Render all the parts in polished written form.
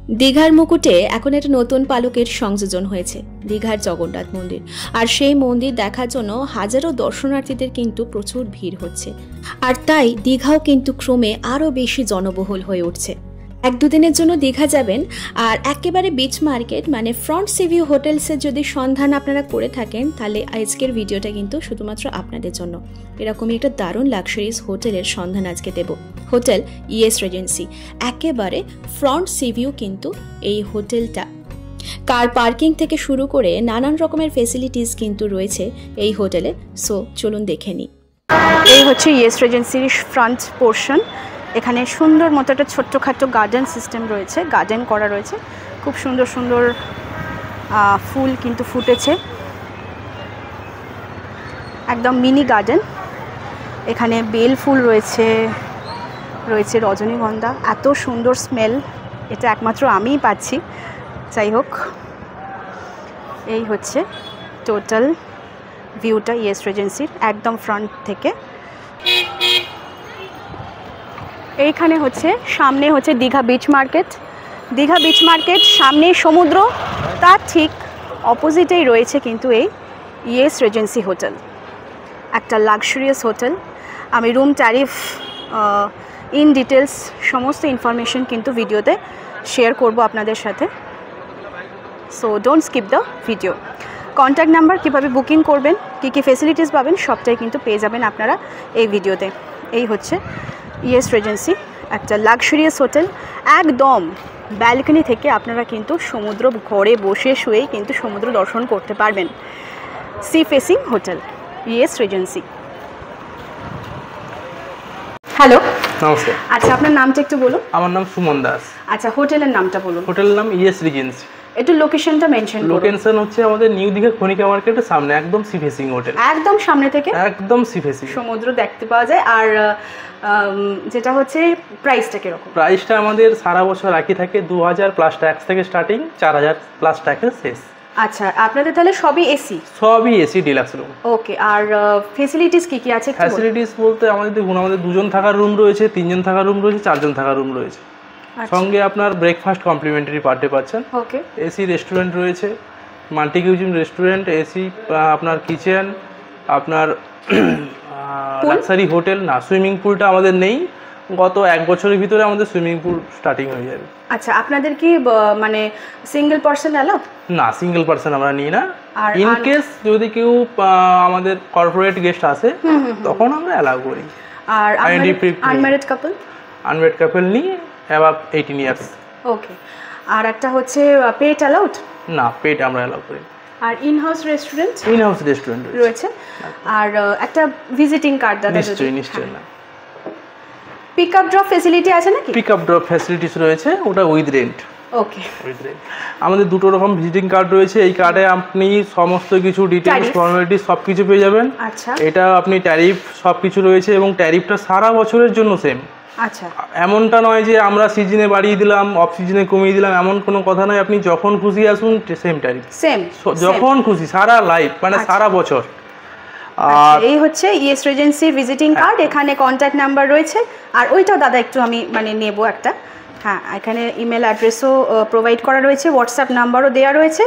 দীঘার মুকুটে এখন একটা নতুন পালকের সংযোজন হয়েছে, দীঘার জগন্নাথ মন্দির। আর সেই মন্দির দেখার জন্য হাজারো দর্শনার্থীদের কিন্তু প্রচুর ভিড় হচ্ছে। আর তাই দীঘাও কিন্তু ক্রমে আরও বেশি জনবহুল হয়ে উঠছে। 1-2 দিনের জন্য দীঘা যাবেন আর একেবারে বিচ মার্কেট মানে ফ্রন্ট সিভিউ হোটেলসের যদি সন্ধান আপনারা করে থাকেন, তাহলে আজকের ভিডিওটা কিন্তু শুধুমাত্র আপনাদের জন্য। এরকমই একটা দারুণ লাক্সারিয়াস হোটেলের সন্ধান আজকে দেব। হোটেল ইএস রেজেন্সি, একেবারে ফ্রন্ট সিভিউ কিন্তু এই হোটেলটা। কার পার্কিং থেকে শুরু করে নানান রকমের ফেসিলিটিস কিন্তু রয়েছে এই হোটেলে। সো চলুন দেখে নিই। এই হচ্ছে ইএস রেজেন্সির ফ্রন্ট পোর্শন। এখানে সুন্দর মতো একটা ছোট্টখাটো গার্ডেন সিস্টেম রয়েছে, গার্ডেন করা রয়েছে। খুব সুন্দর সুন্দর ফুল কিন্তু ফুটেছে, একদম মিনি গার্ডেন। এখানে বেল ফুল রয়েছে, রয়েছে রজনীগন্ধা। এত সুন্দর স্মেল, এটা একমাত্র আমিই পাচ্ছি। যাই হোক, এই হচ্ছে টোটাল ভিউটা ইএস রেজেন্সির একদম ফ্রন্ট থেকে। এইখানে হচ্ছে সামনে হচ্ছে Digha beach market. Digha beach market, সামনে সমুদ্র, তার ঠিক অপোজিটেই রয়েছে কিন্তু এই ইএস রেজেন্সি হোটেল, একটা লাক্সারিয়াস হোটেল। আমি রুম ট্যারিফ ইন ডিটেলস সমস্ত ইনফরমেশন কিন্তু ভিডিওতে শেয়ার করব আপনাদের সাথে। So don't skip the video. Contact number, কীভাবে বুকিং করবেন, কী কী ফেসিলিটিস পাবেন, সবটাই কিন্তু পেয়ে যাবেন আপনারা এই ভিডিওতে। এই হচ্ছে ইএস রেজেন্সি, একটা লাক্সারিয়াস হোটেল। একদম ব্যালকনি থেকে আপনারা কিন্তু সমুদ্র, ঘরে বসে শুয়েই কিন্তু সমুদ্র দর্শন করতে পারবেন। Sea facing hotel E S Regency. Hello, নমস্কার। আচ্ছা, আপনার নামটা একটু বলুন। আমার নাম সুমন দাস। আচ্ছা, হোটেলের নামটা বলুন। হোটেলের নাম ইএস রিজেন্সি। একটু লোকেশনটা মেনশন করুন। লোকেশন হচ্ছে আমাদের নিউ দীঘা খনিকা মার্কেটের সামনে, একদম সি ফেসিং হোটেল। একদম সামনে থেকে একদম সি ফেসিং সমুদ্র দেখতে পাওয়া যায়। আর যেটা হচ্ছে প্রাইসটা কিরকম? প্রাইসটা আমাদের সারা বছর একই থাকে, 2000 প্লাস ট্যাক্স থেকে স্টার্টিং, 4000 প্লাস ট্যাক্সের শেষ। আচ্ছা, আপনাদের তাহলে সবই এসি? সবই এসি ডিলাক্স রুম। ওকে। আর ফেসিলিটিস কি কি আছে? ফ্যাসিলিটিস বলতে আমাদের দেখুন, আমাদের 2 জন থাকার রুম রয়েছে, 3 জন থাকার রুম রয়েছে, 4 জন থাকার রুম রয়েছে। সঙ্গে আপনার ব্রেকফাস্ট কমপ্লিমেন্টারি পার ডে পাচ্ছেন। ওকে। এসি রেস্টুরেন্ট রয়েছে, মাল্টি কিউজিন রেস্টুরেন্ট, এসি আপনার কিচেন, আপনার লাক্সারি হোটেল। না, সুইমিং পুলটা আমাদের নেই, গত 1 বছরের ভিতরে আমাদের সুইমিং পুল স্টার্টিং হয়ে যাবে। আচ্ছা, আপনাদের কি মানে সিঙ্গেল পারসন অ্যালাউ? না, সিঙ্গেল পারসন আমরা নিই না। ইন কেস যদি কেউ আমাদের কর্পোরেট গেস্ট আসে তখন আমরা অ্যালাউ করি। আর আনম্যারিড কাপল? আনম্যারিড কাপল নিই অ্যাবাভ 18 ইয়ার্স। ওকে। আর একটা হচ্ছে পেট অ্যালাউড? না, পেট আমরা অ্যালাউ করি। আর ইনহাউস রেস্টুরেন্ট? ইনহাউস রেস্টুরেন্ট রয়েছে। আর একটা ভিজিটিং কার্ড দাদা? নিশ্চয়ই নিশ্চয়ই। না, পিক আপ ড্রপ ফ্যাসিলিটি আছে নাকি? পিক আপ ড্রপ ফ্যাসিলিটিস রয়েছে, ওটা with rent. Okay. With rent. আমাদের 2 রকম ভিজিটিং কার্ড রয়েছে। এই কার্ডে আপনি সমস্ত কিছু ডিটেলস, ফর্মালিটিস সব কিছু পেয়ে যাবেন। আচ্ছা। এটা আপনি ট্যারিফ সব কিছু রয়েছে এবং ট্যারিফটা সারা বছরের জন্য সেম। আচ্ছা। এমনটা নয় যে আমরা সিজনে বাড়িয়ে দিলাম, অফ সিজনে কমিয়ে দিলাম, এমন কোনো কথা নয়। আপনি যখন খুশি আসুন, সেম ট্যারিফ, সেম যখন খুশি, সারা লাইফ মানে সারা বছর। আর এই হচ্ছে ইএস রেজেন্সি ভিজিটিং কার্ড। এখানে কন্ট্যাক্ট নাম্বার রয়েছে। আর ওইটাও দাদা একটু আমি মানে নেব একটা। হ্যাঁ, এখানে ইমেল অ্যাড্রেসও প্রোভাইড করা রয়েছে, হোয়াটসঅ্যাপ নাম্বারও দেওয়া রয়েছে,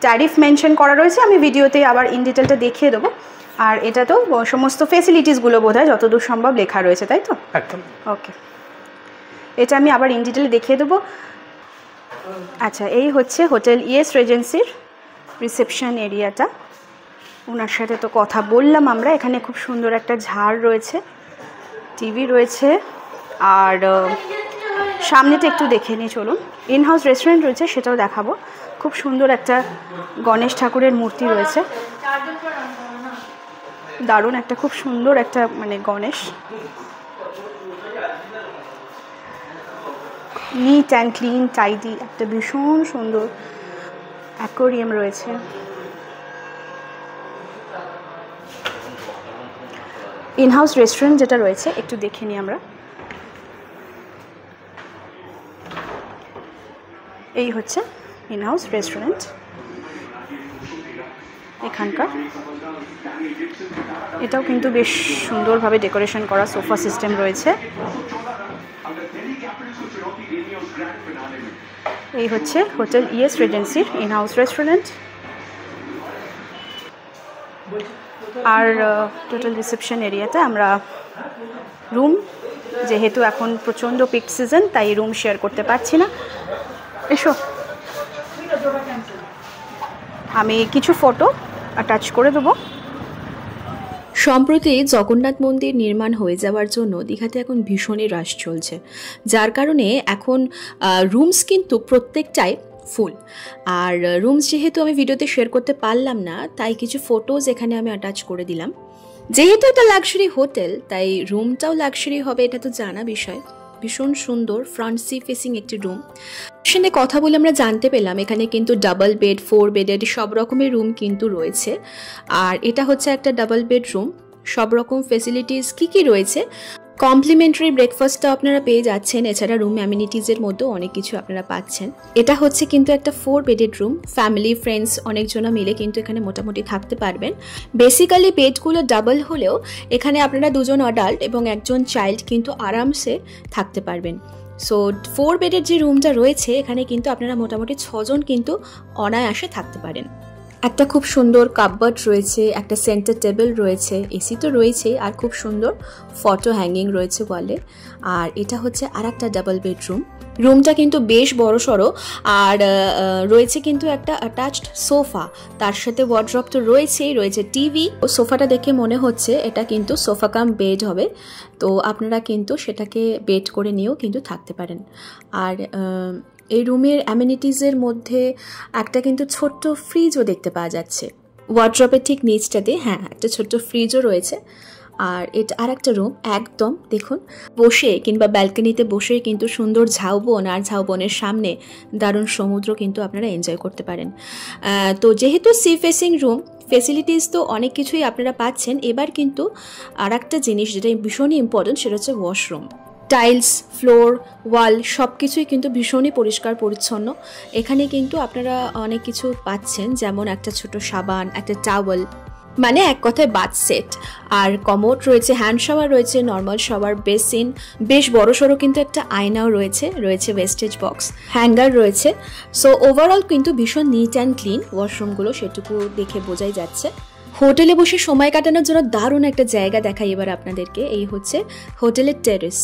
ট্যারিফ মেনশন করা রয়েছে। আমি ভিডিওতে আবার ইন ডিটেলটা দেখিয়ে দেবো। আর এটা তো সমস্ত ফেসিলিটিসগুলো বোধহয় যতদূর সম্ভব লেখা রয়েছে, তাই তো? একদম। ওকে, এটা আমি আবার ইন ডিটেলে দেখিয়ে দেবো। আচ্ছা, এই হচ্ছে হোটেল ইএস রেজেন্সির রিসেপশন এরিয়াটা। ওনার সাথে তো কথা বললাম আমরা। এখানে খুব সুন্দর একটা ঝাড় রয়েছে, টিভি রয়েছে। আর সামনেটা একটু দেখে নিয়ে চলুন। ইনহাউস রেস্টুরেন্ট রয়েছে, সেটাও দেখাবো। খুব সুন্দর একটা গণেশ ঠাকুরের মূর্তি রয়েছে, দারুণ একটা, খুব সুন্দর একটা মানে Ganesh. Neat and clean, tidy, একটা ভীষণ সুন্দর অ্যাকোয়ারিয়াম রয়েছে। ইনহাউস রেস্টুরেন্ট যেটা রয়েছে একটু দেখে নিই আমরা। এই হচ্ছে ইনহাউস রেস্টুরেন্ট এখানকার। এটাও কিন্তু বেশ সুন্দরভাবে ডেকোরেশন করা, সোফা সিস্টেম রয়েছে। এই হচ্ছে হোটেল ইএস রিজেন্সির ইন হাউস রেস্টুরেন্ট। আর টোটাল রিসেপশন এরিয়াতে আমরা রুম, যেহেতু এখন প্রচণ্ড পিক সিজন তাই রুম শেয়ার করতে পারছি না। এসো, আমি কিছু ফটো অ্যাটাচ করে দেবো। সম্প্রতি জগন্নাথ মন্দির নির্মাণ হয়ে যাওয়ার জন্য দীঘাতে এখন ভীষণই রাশ চলছে, যার কারণে এখন রুমস কিন্তু প্রত্যেকটাই ফুল। আর রুমস যেহেতু আমি ভিডিওতে শেয়ার করতে পারলাম না, তাই কিছু ফটোজ এখানে আমি অ্যাটাচ করে দিলাম। যেহেতু এটা লাক্সারি হোটেল তাই রুমটাও লাক্সারি হবে, এটা তো জানা বিষয়। ভীষণ সুন্দর ফ্রন্ট সি ফেসিং একটি রুম। সেখানে কথা বলে আমরা জানতে পেলাম এখানে কিন্তু ডাবল বেড, 4 বেডেড সব রকমের রুম কিন্তু রয়েছে। আর এটা হচ্ছে একটা ডাবল বেড রুম। সব রকম ফেসিলিটিস কি রয়েছে, কমপ্লিমেন্টারি ব্রেকফাস্টটা আপনারা পেয়ে যাচ্ছেন। এছাড়া রুম অ্যামিনিটিজের মধ্যেও অনেক কিছু আপনারা পাচ্ছেন। এটা হচ্ছে কিন্তু একটা 4 বেডেড রুম। ফ্যামিলি ফ্রেন্ডস অনেকজনা মিলে কিন্তু এখানে মোটামুটি থাকতে পারবেন। বেসিক্যালি বেডগুলো ডাবল হলেও এখানে আপনারা 2 জন অ্যাডাল্ট এবং 1 জন চাইল্ড কিন্তু আরামসে থাকতে পারবেন। সো 4 বেডের যে রুমটা রয়েছে এখানে কিন্তু আপনারা মোটামুটি 6 জন কিন্তু অনায়াসে থাকতে পারেন। একটা খুব সুন্দর কাপবোর্ড রয়েছে, একটা সেন্টার টেবিল রয়েছে, এসি তো রয়েছেই, আর খুব সুন্দর ফটো হ্যাঙ্গিং রয়েছে ওয়ালে। আর এটা হচ্ছে আর একটা ডাবল বেডরুম। রুমটা কিন্তু বেশ বড়সড়, আর রয়েছে কিন্তু একটা অ্যাটাচড সোফা, তার সাথে ওয়ার্ড্রপ তো রয়েছেই, রয়েছে টিভি। সোফাটা দেখে মনে হচ্ছে এটা কিন্তু সোফা কাম বেড হবে, তো আপনারা কিন্তু সেটাকে বেড করে নিয়েও কিন্তু থাকতে পারেন। আর এই রুমের অ্যামিনিটিজের মধ্যে একটা কিন্তু ছোট্ট ফ্রিজও দেখতে পাওয়া যাচ্ছে ওয়ার্ড্রপের ঠিক নিচটাতে। হ্যাঁ, একটা ছোট্ট ফ্রিজও রয়েছে। আর এটা আর একটা রুম, একদম দেখুন বসে কিংবা ব্যালকনিতে বসে কিন্তু সুন্দর ঝাউবন, আর ঝাউবনের সামনে দারুণ সমুদ্র কিন্তু আপনারা এনজয় করতে পারেন। তো যেহেতু সি ফেসিং রুম, ফেসিলিটিস তো অনেক কিছুই আপনারা পাচ্ছেন। এবার কিন্তু আর একটা জিনিস যেটা ভীষণই ইম্পর্টেন্ট, সেটা হচ্ছে ওয়াশরুম। টাইলস, ফ্লোর, ওয়াল সব কিছুই কিন্তু ভীষণই পরিষ্কার পরিচ্ছন্ন। এখানে কিন্তু আপনারা অনেক কিছু পাচ্ছেন, যেমন একটা ছোট সাবান, একটা টাওয়েল, মানে এক কথায় বাথ সেট। আর কমোড রয়েছে, হ্যান্ড শাওয়ার রয়েছে, নর্মাল শাওয়ার, বেসিন, বেশ বড়সড় কিন্তু একটা আয়নাও রয়েছে, রয়েছে ওয়েস্টেজ বক্স, হ্যাঙ্গার রয়েছে। সো ওভারঅল কিন্তু ভীষণ নিট অ্যান্ড ক্লিন ওয়াশরুমগুলো, সেটুকু দেখে বোঝাই যাচ্ছে। হোটেলে বসে সময় কাটানোর জন্য দারুণ একটা জায়গা দেখাই এবার আপনাদেরকে। এই হচ্ছে হোটেলের টেরেস,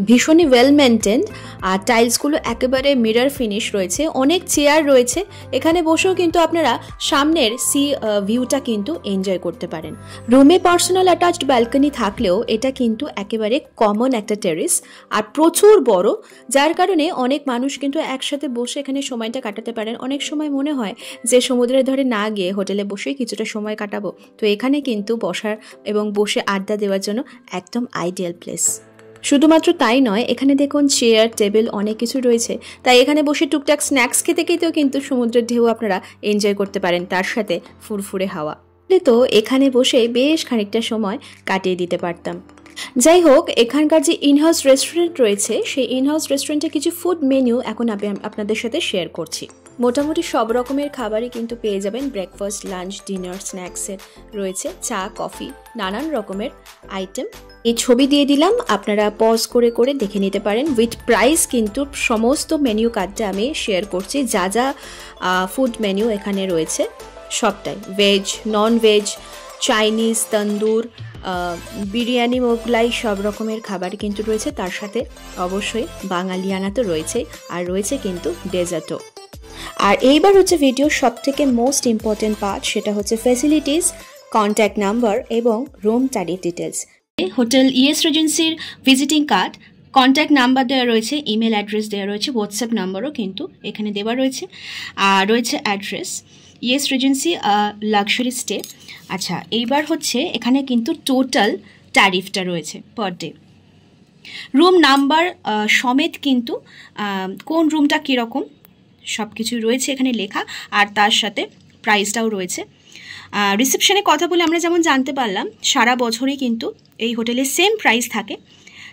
ভীষণই ওয়েল মেনটেন্ড। আর টাইলসগুলো একেবারে মিরর ফিনিশ রয়েছে, অনেক চেয়ার রয়েছে। এখানে বসেও কিন্তু আপনারা সামনের সি ভিউটা কিন্তু এনজয় করতে পারেন। রুমে পার্সোনাল অ্যাটাচড ব্যালকনি থাকলেও এটা কিন্তু একেবারে কমন একটা টেরেস, আর প্রচুর বড়, যার কারণে অনেক মানুষ কিন্তু একসাথে বসে এখানে সময়টা কাটাতে পারেন। অনেক সময় মনে হয় যে সমুদ্রের ধারে না গিয়ে হোটেলে বসেই কিছুটা সময় কাটাবো, তো এখানে কিন্তু বসার এবং বসে আড্ডা দেওয়ার জন্য একদম আইডিয়াল প্লেস। শুধুমাত্র তাই নয়, এখানে দেখুন চেয়ার, টেবিল অনেক কিছু রয়েছে, তাই এখানে বসে টুকটাক স্ন্যাক্স খেতে খেতেও কিন্তু সমুদ্রের ঢেউ আপনারা এনজয় করতে পারেন, তার সাথে ফুরফুরে হাওয়া। তো এখানে বসে বেশ খানিকটা সময় কাটিয়ে দিতে পারতাম। যাই হোক, এখানকার যে ইনহাউস রেস্টুরেন্ট রয়েছে, সেই ইনহাউস রেস্টুরেন্টে কিছু ফুড মেনু এখন আপনাদের সাথে শেয়ার করছি। মোটামুটি সব রকমের খাবারই কিন্তু পেয়ে যাবেন। ব্রেকফাস্ট, লাঞ্চ, ডিনার, স্ন্যাক্সের রয়েছে, চা, কফি, নানান রকমের আইটেম। এই ছবি দিয়ে দিলাম, আপনারা পজ করে করে দেখে নিতে পারেন উইথ প্রাইস। কিন্তু সমস্ত মেনু কার্ডটা আমি শেয়ার করছি, যা যা ফুড মেনু এখানে রয়েছে সবটাই, ভেজ, নন ভেজ, চাইনিজ, তন্দুর, বিরিয়ানি, মোগলাই সব রকমের খাবার কিন্তু রয়েছে। তার সাথে অবশ্যই বাঙালিয়ানা তো রয়েছে, আর রয়েছে কিন্তু ডেজার্টও। আর এইবার হচ্ছে ভিডিওর সব থেকে মোস্ট ইম্পর্টেন্ট পার্ট, সেটা হচ্ছে ফ্যাসিলিটিস, কন্ট্যাক্ট নাম্বার এবং room tariff details. Hotel ES রিজেন্সির ভিজিটিং কার্ড, কন্ট্যাক্ট নাম্বার দেওয়া রয়েছে, ইমেল অ্যাড্রেস দেওয়া রয়েছে, হোয়াটসঅ্যাপ নাম্বারও কিন্তু এখানে দেওয়া রয়েছে, আর রয়েছে address E S Regency luxury stay. আচ্ছা, এইবার হচ্ছে এখানে কিন্তু টোটাল ট্যারিফটা রয়েছে পার ডে, রুম নাম্বার সমেত কিন্তু কোন রুমটা কীরকম সব কিছু রয়েছে এখানে লেখা, আর তার সাথে প্রাইসটাও রয়েছে। রিসেপশনে কথা বলে আমরা যেমন জানতে পারলাম, সারা বছরই কিন্তু এই হোটেলে সেম প্রাইস থাকে,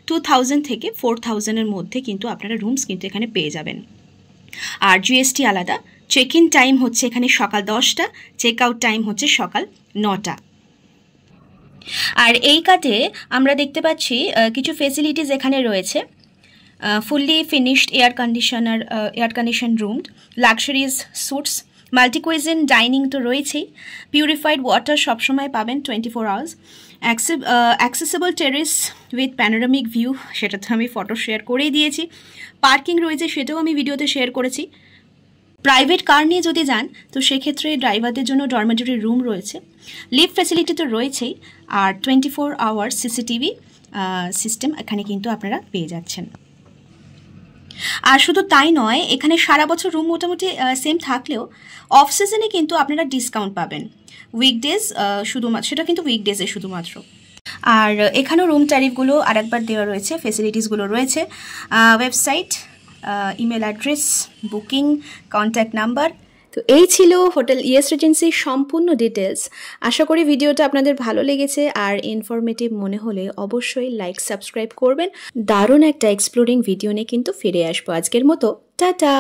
2000 থেকে 4000-এর মধ্যে কিন্তু আপনারা রুমস কিন্তু এখানে পেয়ে যাবেন। আর জিএসটি আলাদা। চেক ইন টাইম হচ্ছে এখানে সকাল 10টা, চেক আউট টাইম হচ্ছে সকাল 9টা। আর এই কার্ডে আমরা দেখতে পাচ্ছি কিছু ফেসিলিটিস এখানে রয়েছে। fully finished air conditioned room, luxurious suites, multi cuisine dining তো রয়েছেই, পিউরিফাইড ওয়াটার সবসময় পাবেন 24 hours, accessible terrace with panoramic view, সেটা তো আমি ফটো শেয়ার করেই দিয়েছি, পার্কিং রয়েছে সেটাও আমি ভিডিওতে শেয়ার করেছি। প্রাইভেট কার নিয়ে যদি যান তো সেক্ষেত্রে ড্রাইভারদের জন্য ডরমেটরি রুম রয়েছে, লিফট ফ্যাসিলিটি তো রয়েছেই, আর 24 আওয়ার্স সিসিটিভি সিস্টেম এখানে কিন্তু আপনারা পেয়ে যাচ্ছেন। আর শুধু তাই নয়, এখানে সারা বছর রুম মোটামুটি সেম থাকলেও অফ সিজনে কিন্তু আপনারা ডিসকাউন্ট পাবেন, উইকডেজ শুধুমাত্র, সেটা কিন্তু উইকডেজে শুধুমাত্র। আর এখানেও রুম ট্যারিফগুলো আরেকবার দেওয়া রয়েছে, ফেসিলিটিসগুলো রয়েছে, website, email address, booking, contact number. তো এই ছিল হোটেল ইয়েস রিজেন্সির সম্পূর্ণ ডিটেলস। আশা করি ভিডিওটা আপনাদের ভালো লেগেছে আর ইনফরমেটিভ মনে হলে অবশ্যই লাইক সাবস্ক্রাইব করবেন। দারুণ একটা এক্সপ্লোরিং ভিডিও নিয়ে কিন্তু ফিরে আসবো। আজকের মতো টাটা।